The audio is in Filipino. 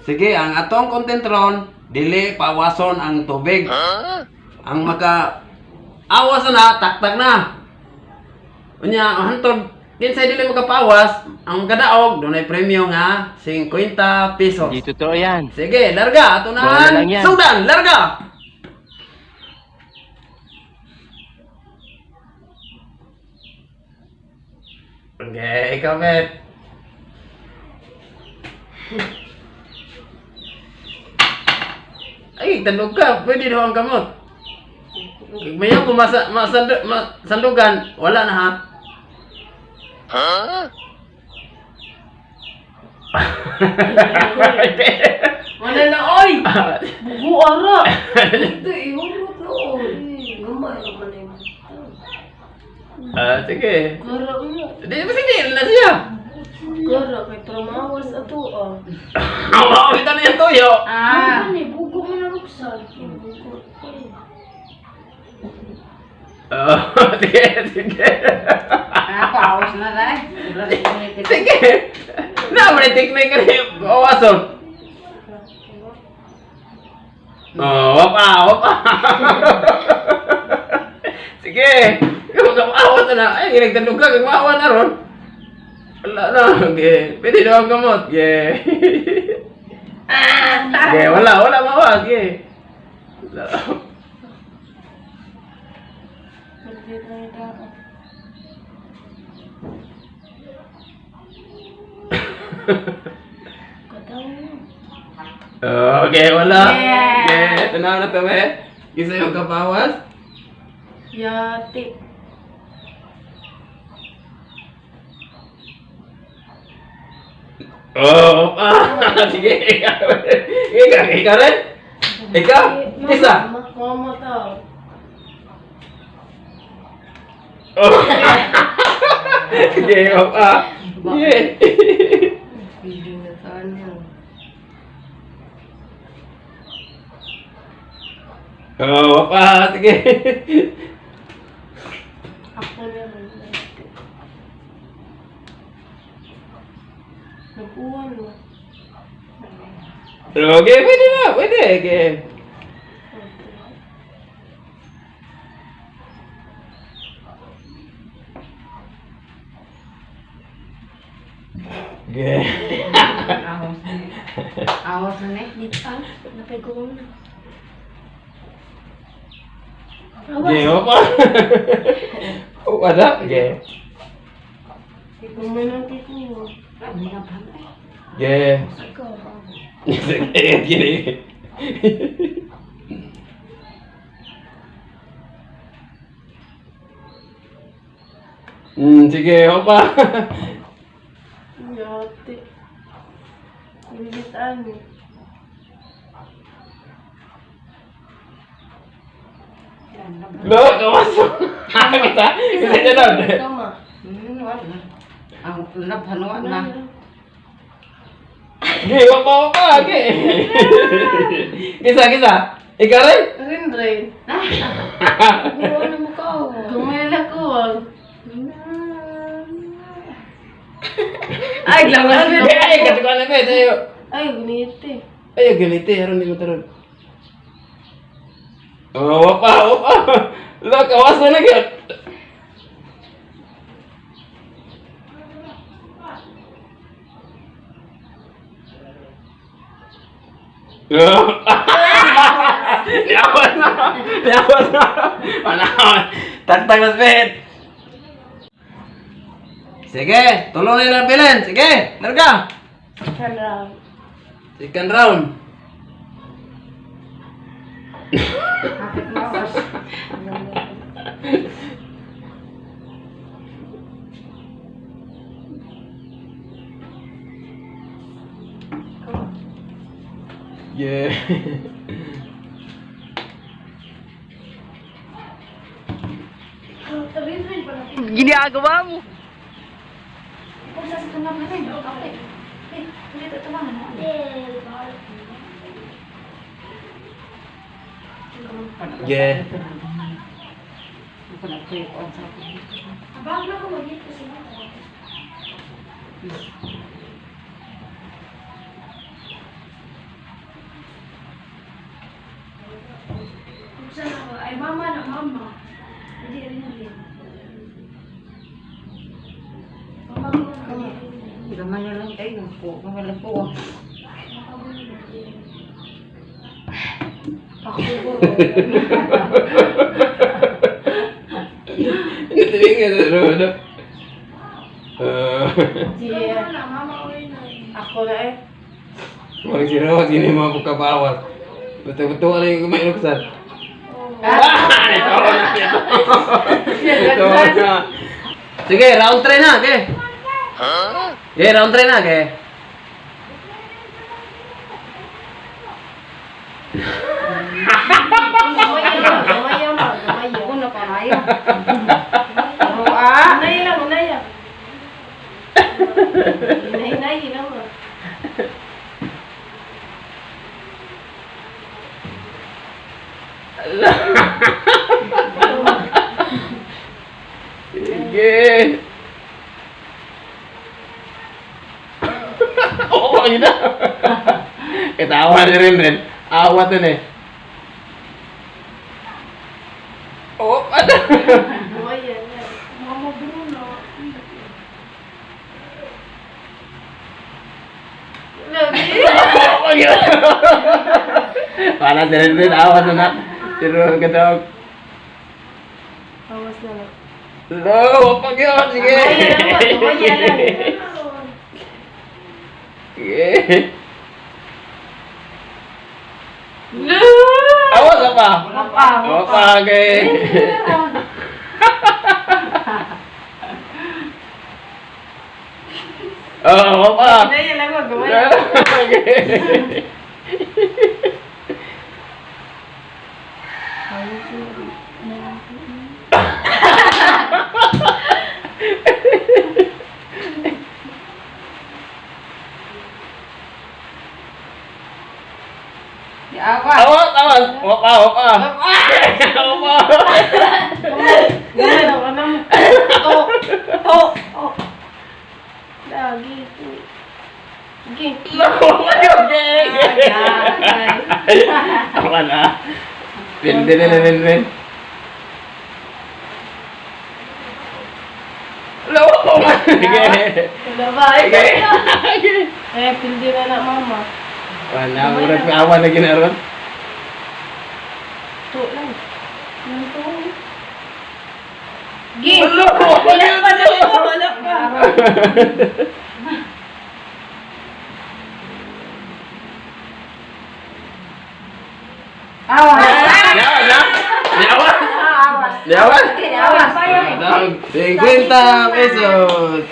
Sige, ang atong content ron, dili pawason ang tubig. Ang maka awas na, taktak na. Unya, hantod, kinsay dili makapawas, ang kadaog, dunay premyo nga, 50 pesos. Hindi totoo yan. Sige, larga, ato Bola lang na. yan. Sungdan, larga! Okay, ikaw, Bet. Ay, tandog ka. Pwede daw ang kamot. Mayaw kung masandugan, wala na ha. Wala na, oy! Bugo ara! Ito, ihurot na, oy. Gamay naman na yung Sige. Gara ulo. Di ba sige na siya? Gara, kay tramawas ato, ah. Ang makakita na yung tuyo. Ano ni, bugo mo na ruksan. Bugo. Sige, sige. Paus na rin. Sige. Naman teknik ka rin. Bawason. Wapa, wapa. Sige. Kung kamawa na. Ay, nagtandog ka. Kamawa na ron. Wala na. Okay. Pwede daw ang gamot. Okay. Okay, wala mawa. Okay. Wala. Okay, wala. Okay, ito na to, eh. Isa yung kapawas. Yati. Sige. Ikaw rin? Ikaw? Isa? Mama tao. Sige, Yeah. Pili na sana. Sige. Ako naman. Nakuha mo. Okay, pwede na. Pwede. Okay. Okay. Awas na eh. Lipan. Napagawang na. Okay, Ada? Okay. Pumanati ko. Okay. Ikaw ba? Gini. Sige, apa? Yati. Bilitan mo. Lo, kamasok. Kita jalan. Tama. Wala. Ang labhanuan na. Gini, apa? Okay. Kisah. Ikaw rin? Rin. Buwan na mo ka. Gumela ko. Ay, lawas na. Ay, katukan na ba? Tayo. Ay, guniti. Ayo, ganito. Harun di mo tarun. Wapa. Lo, kawasan na ka. Liawas na. Panahon. Tagtag na speed. Sige, tulong na yung bilin. Sige, larga. Kalam. Second round. Kapit mawas. Yeah. Ginagawa mo. Kung sa tunggal na rin, okay. Hindi ito tumangan mo. Yeah. Abang na ko dito sila. Mama na, mama. Hindi rin yun. Mama ko na. Gamay na lang tayo. Gamay lang po. Tingin na ano. Mama na, mama ko rin na. Ako na eh. Wag si Rod, hindi mo ako kabawat. Betul-betul ano yung kumainuksan. Ito na. Sige, round 3 na, ke. Okay, round 3 na, ke. Gamay mo. Ako na kaya. Unay lang, unay lang. Hinay lang. Sige. Oo, yun na. Ketawa ni Ren. Awat na eh. Oh, ano? Gamay yan. Mama Bruno. Oh, yun. Para si Ren, awat na na. Pero katawag. Awas na lang. Lo, pag yun. Sige. Gamay lang. Sige. Awas apa? Apa, okay. Oh, apa? Hinay lang mo, gamay. Okay. Awas. Awas, awas. Apa, apa? Apa? Gamay lang, ano mo. Lagi. Sige. Apa na? Pindi na. Lo, sige. Labay. Sige. Pindi na mama. Wala, murag na awan na ginaron. Ito lang. Ito. Gi! Wala pa. Awas! Awas. Awas! 50 pesos.